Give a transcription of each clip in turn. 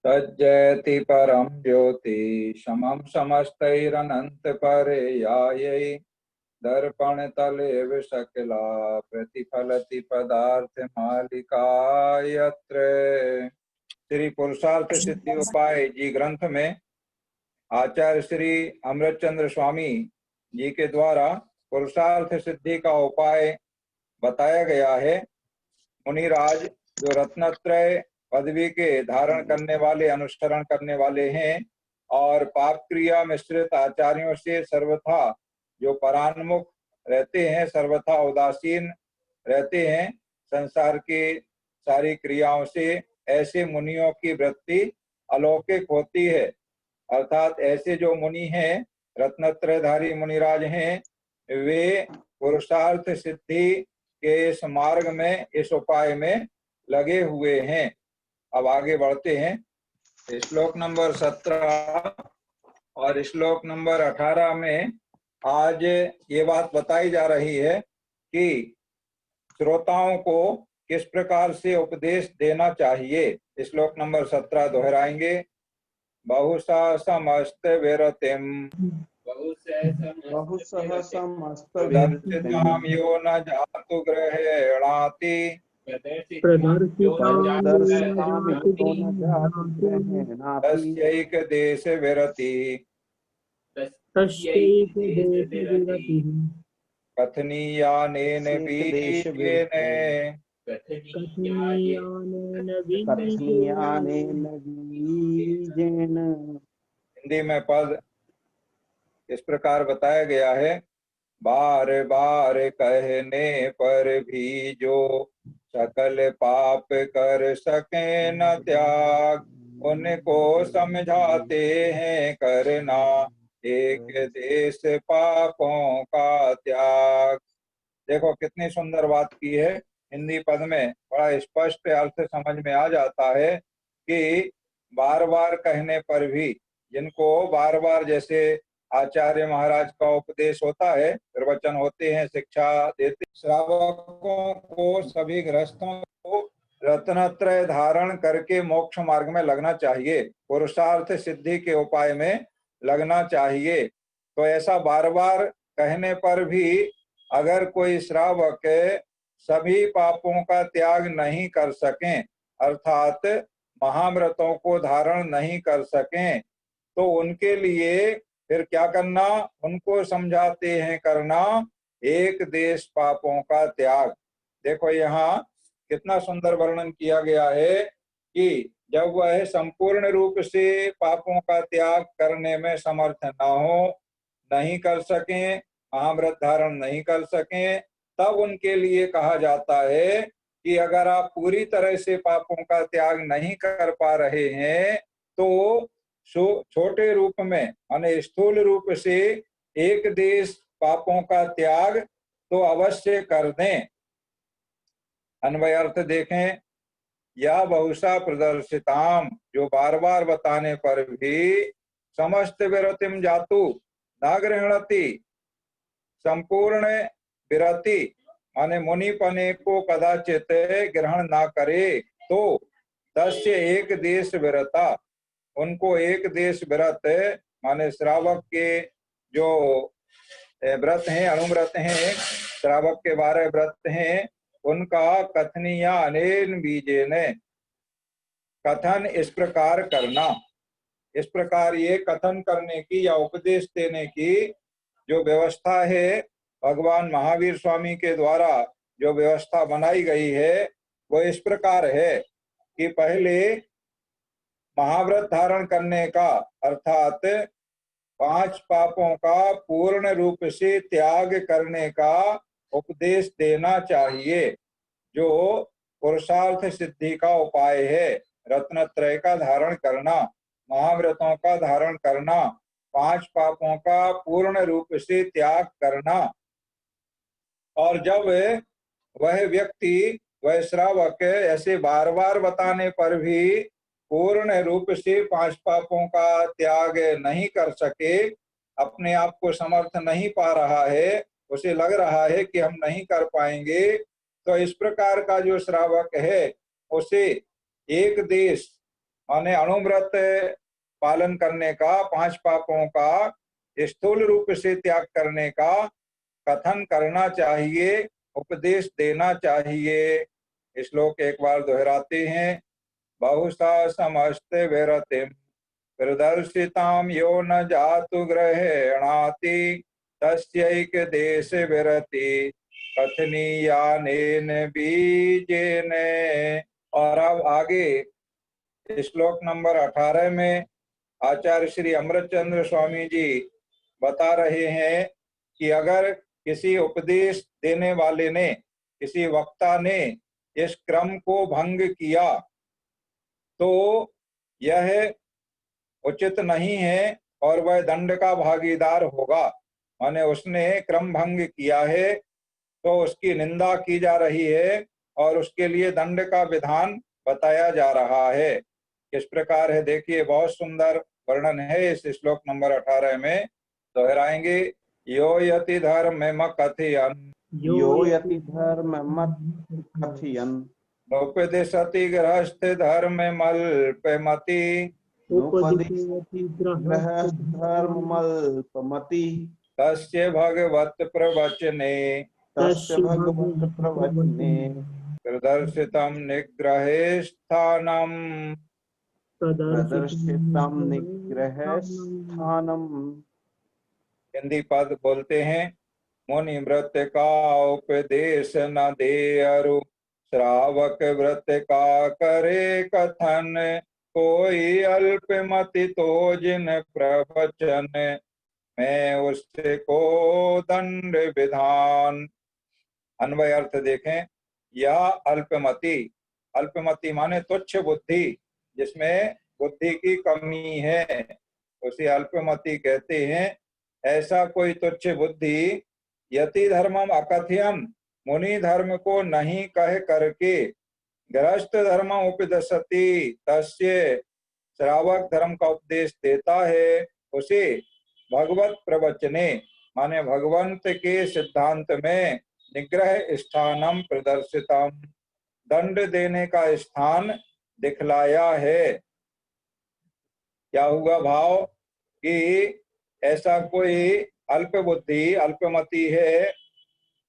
तज्जयति परम ज्योति समम समस्तैरनंत पर्यायै दर्पण तलेव सकला प्रतिफलति पदार्थ मालिका यत्र। श्री पुरुषार्थ सिद्धि उपाय जी ग्रंथ में आचार्य श्री अमृतचंद्र स्वामी जी के द्वारा पुरुषार्थ सिद्धि का उपाय बताया गया है। मुनिराज जो रत्नत्रय पदवी के धारण करने वाले, अनुसरण करने वाले हैं और पाप क्रिया मिश्रित आचार्यों से सर्वथा जो परान्मुख रहते हैं, सर्वथा उदासीन रहते हैं संसार की सारी क्रियाओं से, ऐसे मुनियों की वृत्ति अलौकिक होती है। अर्थात ऐसे जो मुनि हैं, रत्नत्रयधारी मुनिराज हैं, वे पुरुषार्थ सिद्धि के इस मार्ग में, इस उपाय में लगे हुए हैं। अब आगे बढ़ते हैं। श्लोक नंबर 17 और श्लोक नंबर 18 में आज ये बात बताई जा रही है कि श्रोताओं को किस प्रकार से उपदेश देना चाहिए। श्लोक नंबर 17 दोहराएंगे। बहुसा समस्त विरतिम बहुसह समस्त दर्शिताम यो न जातु ग्रहेणाति तस्यैक देश विरति कथनीयानेन बीजेन। हिंदी में पद इस प्रकार बताया गया है। बार बार कहने पर भी जो सकल पाप कर सके न त्याग, उनको समझाते हैं करना एक देश पापों का त्याग। देखो कितनी सुंदर बात की है। हिंदी पद में बड़ा स्पष्ट अर्थ समझ में आ जाता है कि बार बार कहने पर भी, जिनको बार बार जैसे आचार्य महाराज का उपदेश होता है, प्रवचन होते हैं, शिक्षा देते, श्रावकों को, सभी गृहस्थों को रत्नत्रय धारण करके मोक्ष मार्ग में लगना चाहिए, पुरुषार्थ सिद्धि के उपाय में लगना चाहिए। तो ऐसा बार बार कहने पर भी अगर कोई श्रावक सभी पापों का त्याग नहीं कर सकें, अर्थात महाव्रतों को धारण नहीं कर सकें, तो उनके लिए फिर क्या करना? उनको समझाते हैं करना एक देश पापों का त्याग। देखो यहाँ कितना सुंदर वर्णन किया गया है कि जब वह संपूर्ण रूप से पापों का त्याग करने में समर्थ न हो, नहीं कर सकें, महाव्रत धारण नहीं कर सकें, तब उनके लिए कहा जाता है कि अगर आप पूरी तरह से पापों का त्याग नहीं कर पा रहे हैं तो छोटे रूप में, माने स्थूल रूप से एक देश पापों का त्याग तो अवश्य कर दें। अन्वय अर्थ देखें। या बहुशा प्रदर्शिताम, जो बार बार बताने पर भी समस्त विरतिम जातु न गृहणति, संपूर्ण विरति माने मुनिपने को कदाचित ग्रहण ना करे, तो तस्य एक देश विरता, उनको एक देश व्रत माने श्रावक के जो व्रत हैं, अनुव्रत हैं, श्रावक के 12 व्रत हैं, उनका कथनीया अनेन बीजेन, कथन इस प्रकार करना, इस प्रकार ये कथन करने की या उपदेश देने की जो व्यवस्था है, भगवान महावीर स्वामी के द्वारा जो व्यवस्था बनाई गई है वो इस प्रकार है कि पहले महाव्रत धारण करने का, अर्थात 5 पापों का पूर्ण रूप से त्याग करने का उपदेश देना चाहिए, जो पुरुषार्थ सिद्धि का उपाय है। रत्नत्रय का धारण करना, महाव्रतों का धारण करना, 5 पापों का पूर्ण रूप से त्याग करना। और जब वह व्यक्ति, वह श्रावक ऐसे बार बार बताने पर भी पूर्ण रूप से 5 पापों का त्याग नहीं कर सके, अपने आप को समर्थ नहीं पा रहा है, उसे लग रहा है कि हम नहीं कर पाएंगे, तो इस प्रकार का जो श्रावक है उसे एक देश माने अणुव्रत पालन करने का, 5 पापों का स्थूल रूप से त्याग करने का कथन करना चाहिए, उपदेश देना चाहिए। श्लोक एक बार दोहराते हैं। बहुशा समस्त विरतिम प्रदर्शिताम यो न जातु ग्रहेणाति तस्यैक देश विरति कथनीयानेन बीजेन। और अब आगे श्लोक नंबर 18 में आचार्य श्री अमृतचंद्र स्वामी जी बता रहे हैं कि अगर किसी उपदेश देने वाले ने, किसी वक्ता ने इस क्रम को भंग किया तो यह उचित नहीं है और वह दंड का भागीदार होगा। माने उसने क्रम भंग किया है तो उसकी निंदा की जा रही है और उसके लिए दंड का विधान बताया जा रहा है। किस प्रकार है देखिए, बहुत सुंदर वर्णन है इस श्लोक नंबर 18 में, दोहराएंगे। यो यति धर्म कथयन् यो यति धर्म कथयन् नोपदिशति गृहस्थ धर्म मल्पमति उपदिशति गृहस्थ धर्ममल्पमति तस्य भगवत प्रवचने प्रदर्शितं निग्रहेस्थानम् हिंदी पद बोलते हैं। मुनि व्रत का उपदेश न दे अरु श्रावक व्रत का करे कथन कोई अल्पमति तो जिन प्रवचन मैं उससे को दंड विधान। अन्वय अर्थ देखें। यह अल्पमति, अल्पमति माने तुच्छ बुद्धि, जिसमें बुद्धि की कमी है, उसे अल्पमति कहते हैं। ऐसा कोई तुच्छ बुद्धि यति धर्मम अकथयम, मुनि धर्म को नहीं कह करके गृहस्थ धर्म उपदिशति, तस्य श्रावक धर्म का उपदेश देता है, उसे भगवत प्रवचने माने भगवंत के सिद्धांत में निग्रह स्थानम प्रदर्शितम, दंड देने का स्थान दिखलाया है। क्या हुआ भाव कि ऐसा कोई अल्प बुद्धि, अल्पमति है,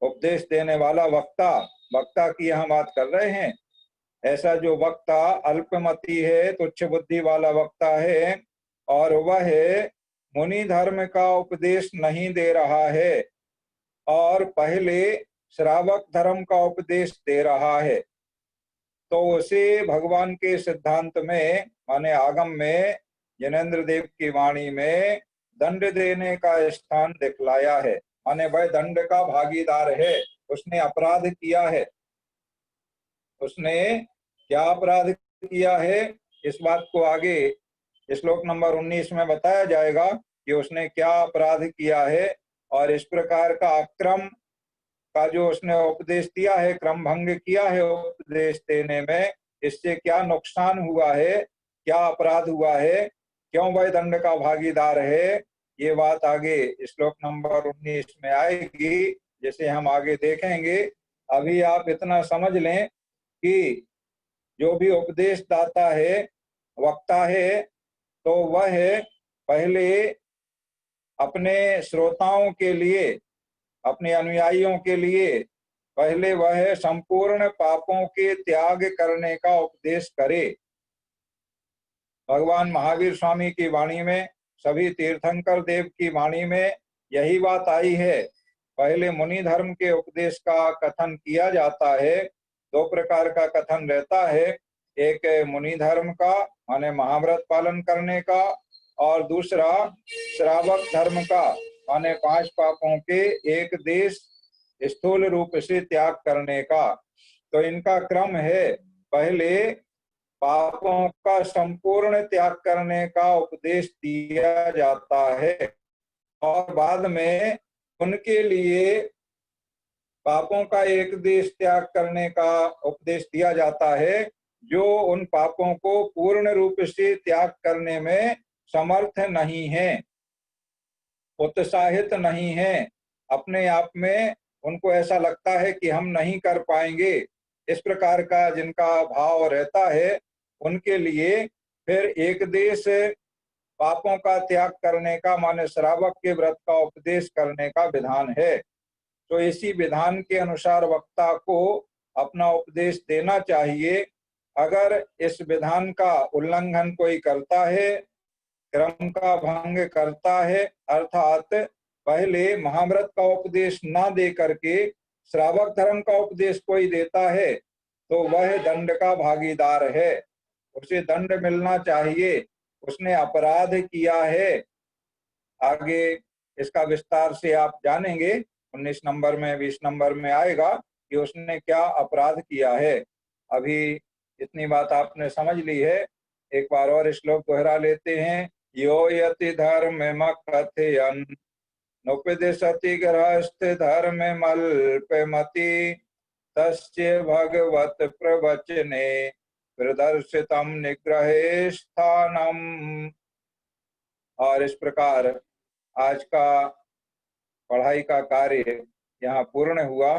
उपदेश देने वाला वक्ता, वक्ता की हम बात कर रहे हैं, ऐसा जो वक्ता अल्पमति है, तुच्छ बुद्धि वाला वक्ता है और वह मुनि धर्म का उपदेश नहीं दे रहा है और पहले श्रावक धर्म का उपदेश दे रहा है, तो उसे भगवान के सिद्धांत में माने आगम में जैनेन्द्र देव की वाणी में दंड देने का स्थान दिखलाया है। माने वह दंड का भागीदार है, उसने अपराध किया है। उसने क्या अपराध किया है, इस बात को आगे श्लोक नंबर 19 में बताया जाएगा कि उसने क्या अपराध किया है और इस प्रकार का अक्रम का जो उसने उपदेश दिया है, क्रम भंग किया है उपदेश देने में, इससे क्या नुकसान हुआ है, क्या अपराध हुआ है, क्यों वह दंड का भागीदार है, ये बात आगे श्लोक नंबर 19 में आएगी, जिसे हम आगे देखेंगे। अभी आप इतना समझ लें कि जो भी उपदेश दाता है, वक्ता है, तो वह पहले अपने श्रोताओं के लिए, अपने अनुयायियों के लिए पहले वह संपूर्ण पापों के त्याग करने का उपदेश करे। भगवान महावीर स्वामी की वाणी में, सभी तीर्थंकर देव की वाणी में यही बात आई है। पहले मुनि धर्म के उपदेश का कथन किया जाता है। दो प्रकार का कथन रहता है, एक मुनि धर्म का माने महाव्रत पालन करने का, और दूसरा श्रावक धर्म का माने 5 पापों के एक देश स्थूल रूप से त्याग करने का। तो इनका क्रम है, पहले पापों का संपूर्ण त्याग करने का उपदेश दिया जाता है और बाद में उनके लिए पापों का एक देश त्याग करने का उपदेश दिया जाता है, जो उन पापों को पूर्ण रूप से त्याग करने में समर्थ नहीं है, उत्साहित नहीं है, अपने आप में उनको ऐसा लगता है कि हम नहीं कर पाएंगे। इस प्रकार का जिनका भाव रहता है, उनके लिए फिर एक देश पापों का त्याग करने का माने श्रावक के व्रत का उपदेश करने का विधान है। तो इसी विधान के अनुसार वक्ता को अपना उपदेश देना चाहिए। अगर इस विधान का उल्लंघन कोई करता है, क्रम का भंग करता है, अर्थात पहले महाव्रत का उपदेश ना दे करके श्रावक धर्म का उपदेश कोई देता है, तो वह दंड का भागीदार है, उसे दंड मिलना चाहिए, उसने अपराध किया है। आगे इसका विस्तार से आप जानेंगे, 19 नंबर में 20 नंबर में आएगा कि उसने क्या अपराध किया है। अभी इतनी बात आपने समझ ली है। एक बार और श्लोक दोहरा लेते हैं। यो यति धर्म कथयन् नोपदिशति गृहस्थ धर्म मल्पमति तस्य भगवत प्रवचने प्रदर्शितम निग्रहे स्थानम। और इस प्रकार आज का पढ़ाई का कार्य यहाँ पूर्ण हुआ।